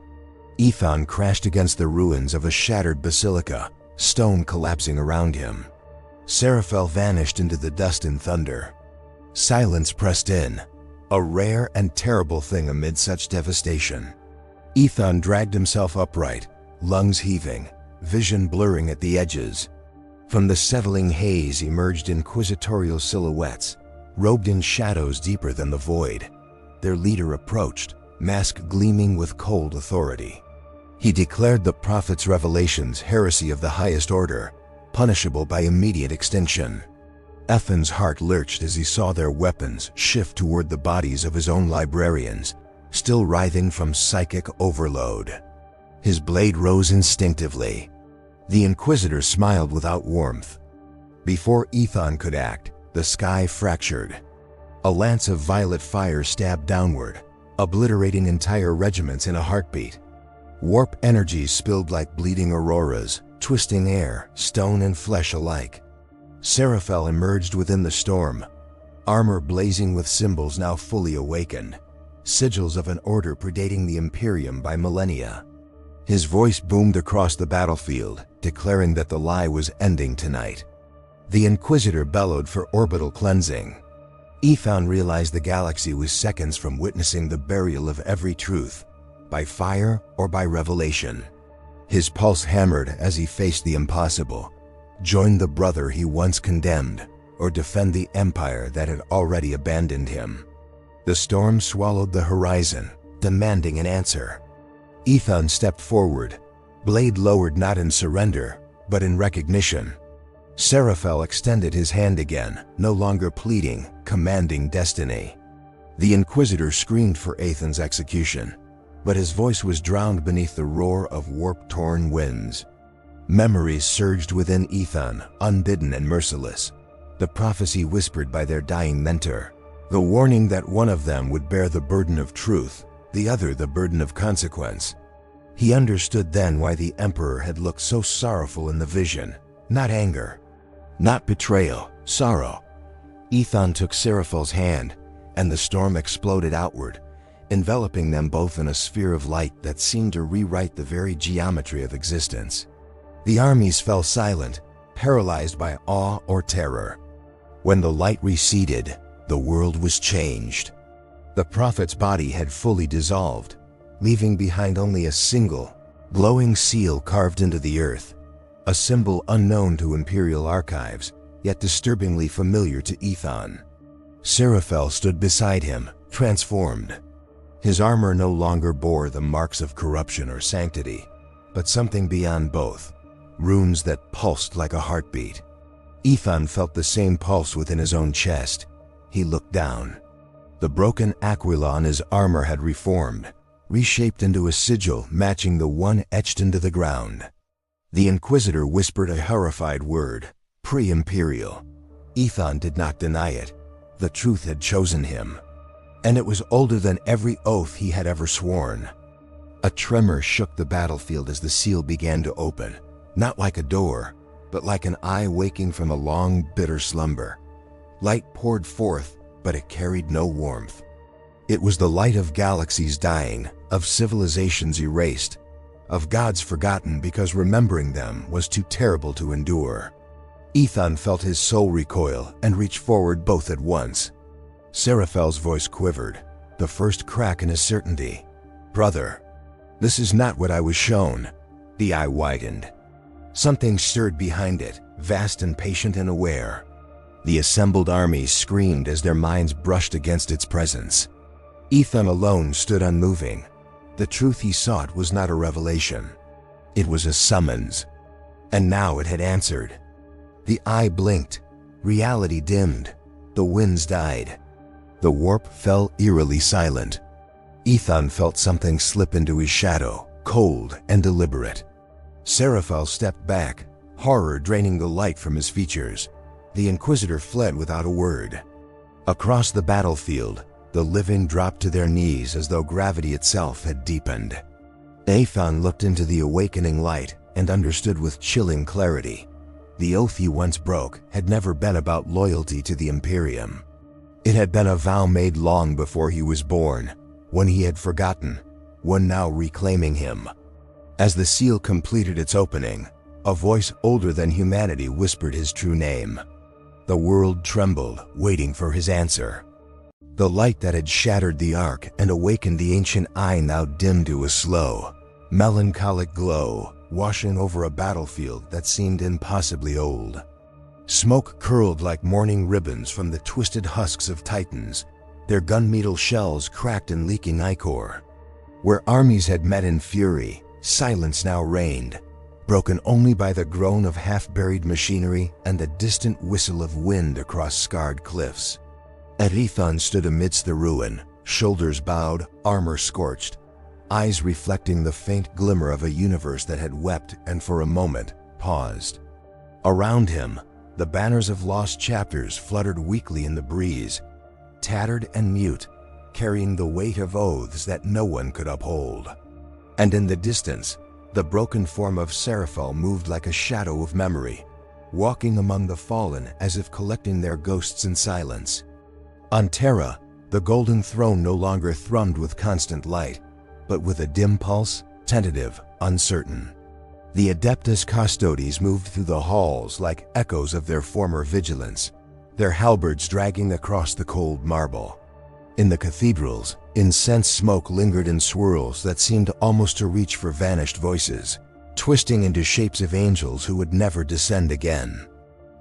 A: Aethon crashed against the ruins of a shattered basilica, stone collapsing around him. Seraphel vanished into the dust and thunder. Silence pressed in, a rare and terrible thing amid such devastation. Aethon dragged himself upright, lungs heaving, vision blurring at the edges. From the settling haze emerged inquisitorial silhouettes, robed in shadows deeper than the void. Their leader approached, mask gleaming with cold authority. He declared the prophet's revelations heresy of the highest order, punishable by immediate extinction. Aethon's heart lurched as he saw their weapons shift toward the bodies of his own librarians, still writhing from psychic overload. His blade rose instinctively. The Inquisitor smiled without warmth. Before Aethon could act, the sky fractured. A lance of violet fire stabbed downward, obliterating entire regiments in a heartbeat. Warp energies spilled like bleeding auroras, twisting air, stone and flesh alike. Seraphel emerged within the storm, armor blazing with symbols now fully awakened, sigils of an order predating the Imperium by millennia. His voice boomed across the battlefield, declaring that the lie was ending tonight. The Inquisitor bellowed for orbital cleansing. Aethon realized the galaxy was seconds from witnessing the burial of every truth, by fire or by revelation. His pulse hammered as he faced the impossible: join the brother he once condemned, or defend the empire that had already abandoned him. The storm swallowed the horizon, demanding an answer. Aethon stepped forward, blade lowered not in surrender, but in recognition. Seraphel extended his hand again, no longer pleading, commanding destiny. The Inquisitor screamed for Aethon's execution, but his voice was drowned beneath the roar of warp-torn winds. Memories surged within Aethon, unbidden and merciless. The prophecy whispered by their dying mentor, the warning that one of them would bear the burden of truth, the other the burden of consequence. He understood then why the Emperor had looked so sorrowful in the vision. Not anger, not betrayal, sorrow. Aethon took Seraphel's hand, and the storm exploded outward, enveloping them both in a sphere of light that seemed to rewrite the very geometry of existence. The armies fell silent, paralyzed by awe or terror. When the light receded, the world was changed. The prophet's body had fully dissolved, leaving behind only a single, glowing seal carved into the earth, a symbol unknown to Imperial archives, yet disturbingly familiar to Aethon. Seraphel stood beside him, transformed. His armor no longer bore the marks of corruption or sanctity, but something beyond both, runes that pulsed like a heartbeat. Aethon felt the same pulse within his own chest. He looked down. The broken aquila on his armor had reformed, reshaped into a sigil matching the one etched into the ground. The Inquisitor whispered a horrified word: pre-imperial. Aethon did not deny it. The truth had chosen him, and it was older than every oath he had ever sworn. A tremor shook the battlefield as the seal began to open, not like a door, but like an eye waking from a long, bitter slumber. Light poured forth, but it carried no warmth. It was the light of galaxies dying, of civilizations erased, of gods forgotten because remembering them was too terrible to endure. Aethon felt his soul recoil and reach forward both at once. Seraphel's voice quivered, the first crack in his certainty. "Brother, this is not what I was shown." The eye widened. Something stirred behind it, vast and patient and aware. The assembled armies screamed as their minds brushed against its presence. Aethon alone stood unmoving. The truth he sought was not a revelation. It was a summons. And now it had answered. The eye blinked. Reality dimmed. The winds died. The warp fell eerily silent. Aethon felt something slip into his shadow, cold and deliberate. Seraphel stepped back, horror draining the light from his features. The Inquisitor fled without a word. Across the battlefield, the living dropped to their knees as though gravity itself had deepened. Aethon looked into the awakening light and understood with chilling clarity. The oath he once broke had never been about loyalty to the Imperium. It had been a vow made long before he was born, one he had forgotten, one now reclaiming him, As the seal completed its opening, a voice older than humanity whispered his true name. The world trembled, waiting for his answer. The light that had shattered the ark and awakened the ancient eye now dimmed to a slow, melancholic glow, washing over a battlefield that seemed impossibly old. Smoke curled like morning ribbons from the twisted husks of titans, their gunmetal shells cracked and leaking ichor. Where armies had met in fury, silence now reigned, broken only by the groan of half-buried machinery and the distant whistle of wind across scarred cliffs. Aethon stood amidst the ruin, shoulders bowed, armor scorched, eyes reflecting the faint glimmer of a universe that had wept and for a moment paused. Around him, the banners of lost chapters fluttered weakly in the breeze, tattered and mute, carrying the weight of oaths that no one could uphold. And in the distance, the broken form of Seraphel moved like a shadow of memory, walking among the fallen as if collecting their ghosts in silence. On Terra, the golden throne no longer thrummed with constant light, but with a dim pulse, tentative, uncertain. The Adeptus Custodes moved through the halls like echoes of their former vigilance, their halberds dragging across the cold marble. In the cathedrals, incense smoke lingered in swirls that seemed almost to reach for vanished voices, twisting into shapes of angels who would never descend again.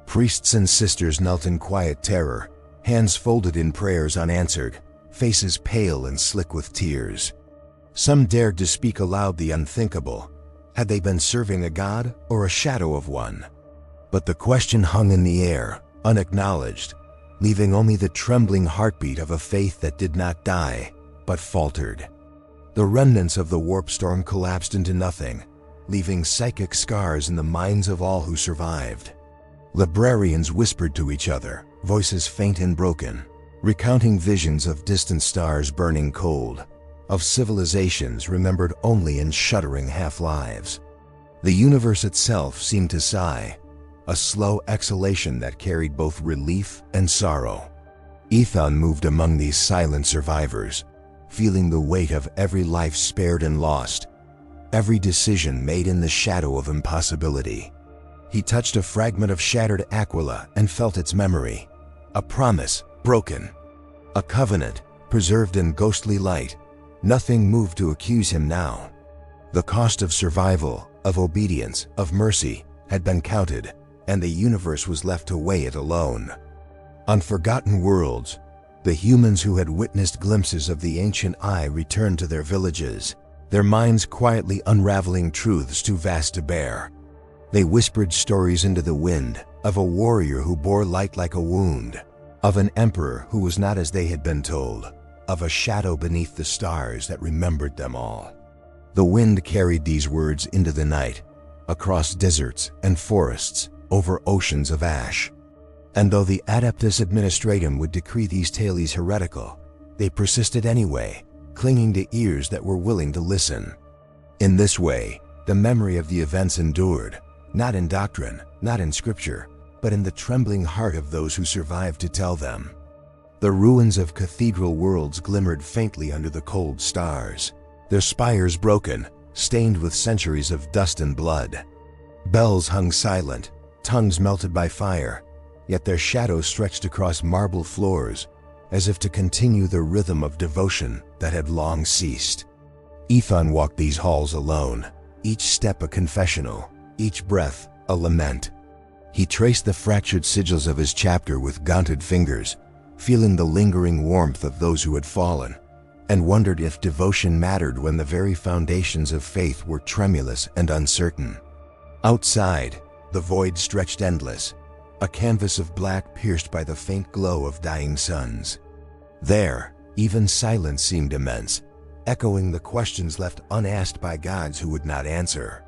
A: Priests and sisters knelt in quiet terror, hands folded in prayers unanswered, faces pale and slick with tears. Some dared to speak aloud the unthinkable. Had they been serving a god or a shadow of one? But the question hung in the air, unacknowledged, leaving only the trembling heartbeat of a faith that did not die, but faltered. The remnants of the warp storm collapsed into nothing, leaving psychic scars in the minds of all who survived. Librarians whispered to each other, voices faint and broken, recounting visions of distant stars burning cold, of civilizations remembered only in shuddering half-lives. The universe itself seemed to sigh, a slow exhalation that carried both relief and sorrow. Aethon moved among these silent survivors, feeling the weight of every life spared and lost, every decision made in the shadow of impossibility. He touched a fragment of shattered aquila and felt its memory, a promise broken, a covenant preserved in ghostly light. Nothing moved to accuse him now. The cost of survival, of obedience, of mercy had been counted, and the universe was left to weigh it alone. On forgotten worlds, the humans who had witnessed glimpses of the ancient eye returned to their villages, their minds quietly unraveling truths too vast to bear. They whispered stories into the wind, of a warrior who bore light like a wound, of an emperor who was not as they had been told, of a shadow beneath the stars that remembered them all. The wind carried these words into the night, across deserts and forests, over oceans of ash. And though the Adeptus Administratum would decree these tales heretical, they persisted anyway, clinging to ears that were willing to listen. In this way, the memory of the events endured, not in doctrine, not in scripture, but in the trembling heart of those who survived to tell them. The ruins of cathedral-worlds glimmered faintly under the cold stars, their spires broken, stained with centuries of dust and blood. Bells hung silent, tongues melted by fire, yet their shadows stretched across marble floors, as if to continue the rhythm of devotion that had long ceased. Aethon walked these halls alone, each step a confessional, each breath a lament. He traced the fractured sigils of his chapter with gaunted fingers, feeling the lingering warmth of those who had fallen, and wondered if devotion mattered when the very foundations of faith were tremulous and uncertain. Outside, the void stretched endless, a canvas of black pierced by the faint glow of dying suns. There, even silence seemed immense, echoing the questions left unasked by gods who would not answer.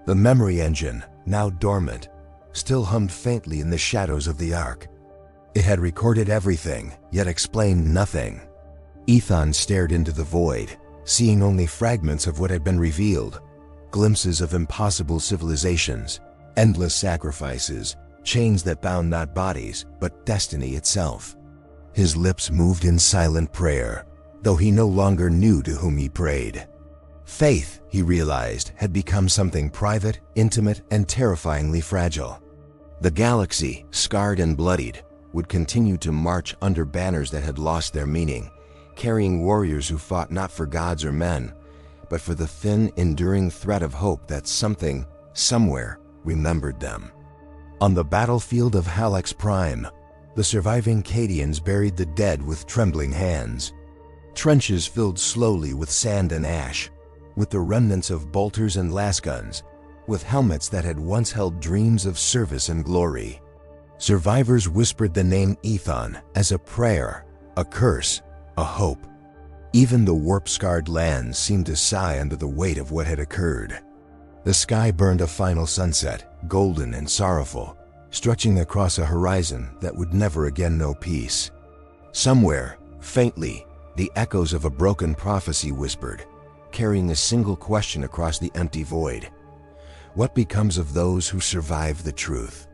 A: The memory engine, now dormant, still hummed faintly in the shadows of the ark. It had recorded everything, yet explained nothing. Aethon stared into the void, seeing only fragments of what had been revealed, glimpses of impossible civilizations, endless sacrifices, chains that bound not bodies, but destiny itself. His lips moved in silent prayer, though he no longer knew to whom he prayed. Faith, he realized, had become something private, intimate, and terrifyingly fragile. The galaxy, scarred and bloodied, would continue to march under banners that had lost their meaning, carrying warriors who fought not for gods or men, but for the thin, enduring thread of hope that something, somewhere, remembered them. On the battlefield of Halax Prime, the surviving Cadians buried the dead with trembling hands. Trenches filled slowly with sand and ash, with the remnants of bolters and lasguns, with helmets that had once held dreams of service and glory. Survivors whispered the name Aethon as a prayer, a curse, a hope. Even the warp-scarred lands seemed to sigh under the weight of what had occurred. The sky burned a final sunset, golden and sorrowful, stretching across a horizon that would never again know peace. Somewhere, faintly, the echoes of a broken prophecy whispered, carrying a single question across the empty void. What becomes of those who survive the truth?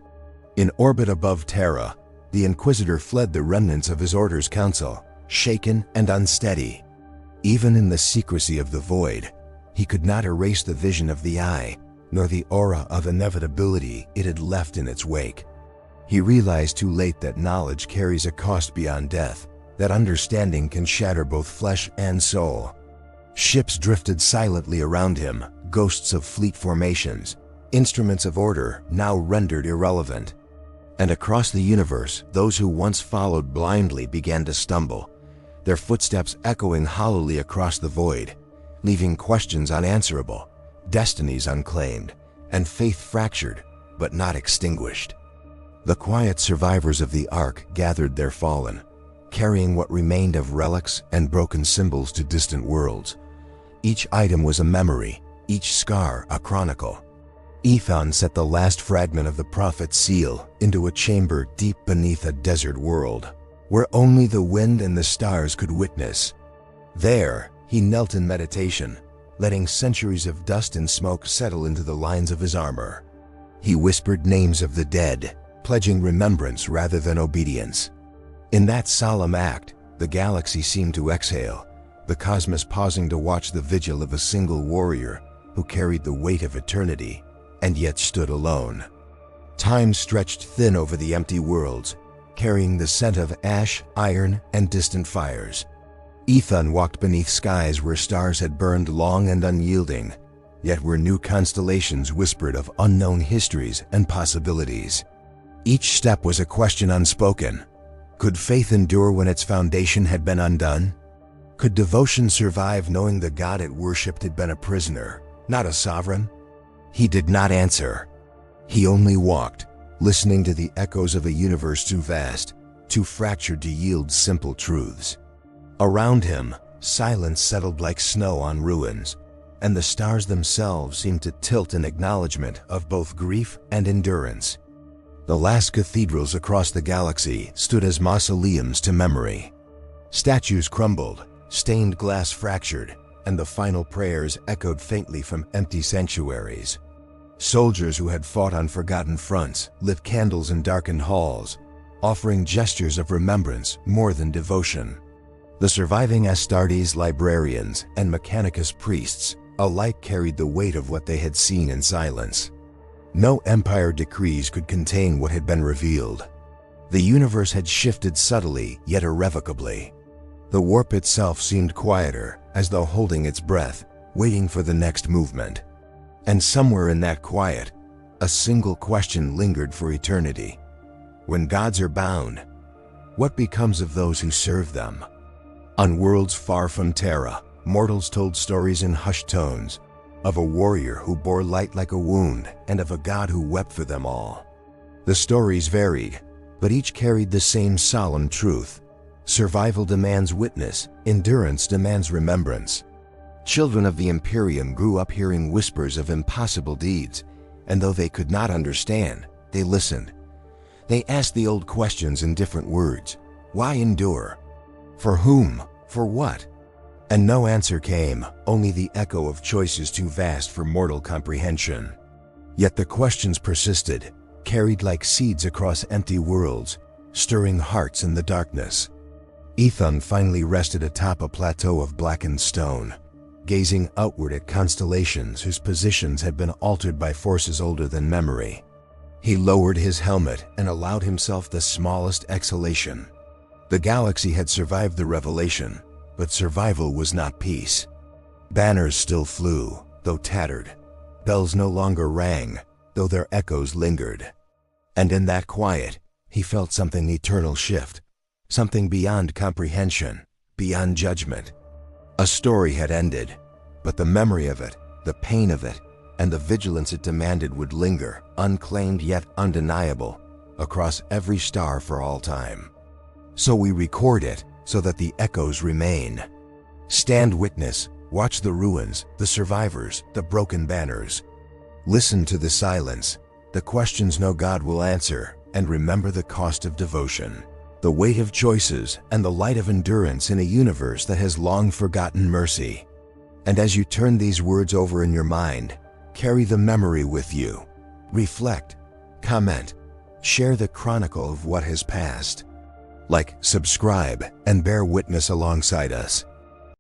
A: In orbit above Terra, the Inquisitor fled the remnants of his Order's council, shaken and unsteady. Even in the secrecy of the void, he could not erase the vision of the eye, nor the aura of inevitability it had left in its wake. He realized too late that knowledge carries a cost beyond death, that understanding can shatter both flesh and soul. Ships drifted silently around him, ghosts of fleet formations, instruments of order now rendered irrelevant. And across the universe, those who once followed blindly began to stumble, their footsteps echoing hollowly across the void, leaving questions unanswerable, destinies unclaimed, and faith fractured, but not extinguished. The quiet survivors of the Ark gathered their fallen, carrying what remained of relics and broken symbols to distant worlds. Each item was a memory, each scar a chronicle. Aethon set the last fragment of the prophet's seal into a chamber deep beneath a desert world, where only the wind and the stars could witness. There, he knelt in meditation, letting centuries of dust and smoke settle into the lines of his armor. He whispered names of the dead, pledging remembrance rather than obedience. In that solemn act, the galaxy seemed to exhale, the cosmos pausing to watch the vigil of a single warrior who carried the weight of eternity and yet stood alone. Time stretched thin over the empty worlds, carrying the scent of ash, iron, and distant fires. Aethon walked beneath skies where stars had burned long and unyielding, yet where new constellations whispered of unknown histories and possibilities. Each step was a question unspoken. Could faith endure when its foundation had been undone? Could devotion survive knowing the god it worshipped had been a prisoner, not a sovereign? He did not answer. He only walked, listening to the echoes of a universe too vast, too fractured to yield simple truths. Around him, silence settled like snow on ruins, and the stars themselves seemed to tilt in acknowledgement of both grief and endurance. The last cathedrals across the galaxy stood as mausoleums to memory. Statues crumbled, stained glass fractured, and the final prayers echoed faintly from empty sanctuaries. Soldiers who had fought on forgotten fronts lit candles in darkened halls, offering gestures of remembrance more than devotion. The surviving Astartes librarians and Mechanicus priests alike carried the weight of what they had seen in silence. No empire decrees could contain what had been revealed. The universe had shifted subtly yet irrevocably. The warp itself seemed quieter, as though holding its breath, waiting for the next movement. And somewhere in that quiet, a single question lingered for eternity. When gods are bound, what becomes of those who serve them? On worlds far from Terra, mortals told stories in hushed tones, of a warrior who bore light like a wound and of a god who wept for them all. The stories varied, but each carried the same solemn truth. Survival demands witness, endurance demands remembrance. Children of the Imperium grew up hearing whispers of impossible deeds, and though they could not understand, they listened. They asked the old questions in different words. Why endure? For whom? For what? And no answer came, only the echo of choices too vast for mortal comprehension. Yet the questions persisted, carried like seeds across empty worlds, stirring hearts in the darkness. Aethon finally rested atop a plateau of blackened stone, gazing outward at constellations whose positions had been altered by forces older than memory. He lowered his helmet and allowed himself the smallest exhalation. The galaxy had survived the revelation, but survival was not peace. Banners still flew, though tattered. Bells no longer rang, though their echoes lingered. And in that quiet, he felt something eternal shift, something beyond comprehension, beyond judgment. A story had ended, but the memory of it, the pain of it, and the vigilance it demanded would linger, unclaimed yet undeniable, across every star for all time. So we record it so that the echoes remain. Stand witness, watch the ruins, the survivors, the broken banners. Listen to the silence, the questions no God will answer, and remember the cost of devotion, the weight of choices, and the light of endurance in a universe that has long forgotten mercy. And as you turn these words over in your mind, carry the memory with you. Reflect, comment, share the chronicle of what has passed. Like, subscribe, and bear witness alongside us.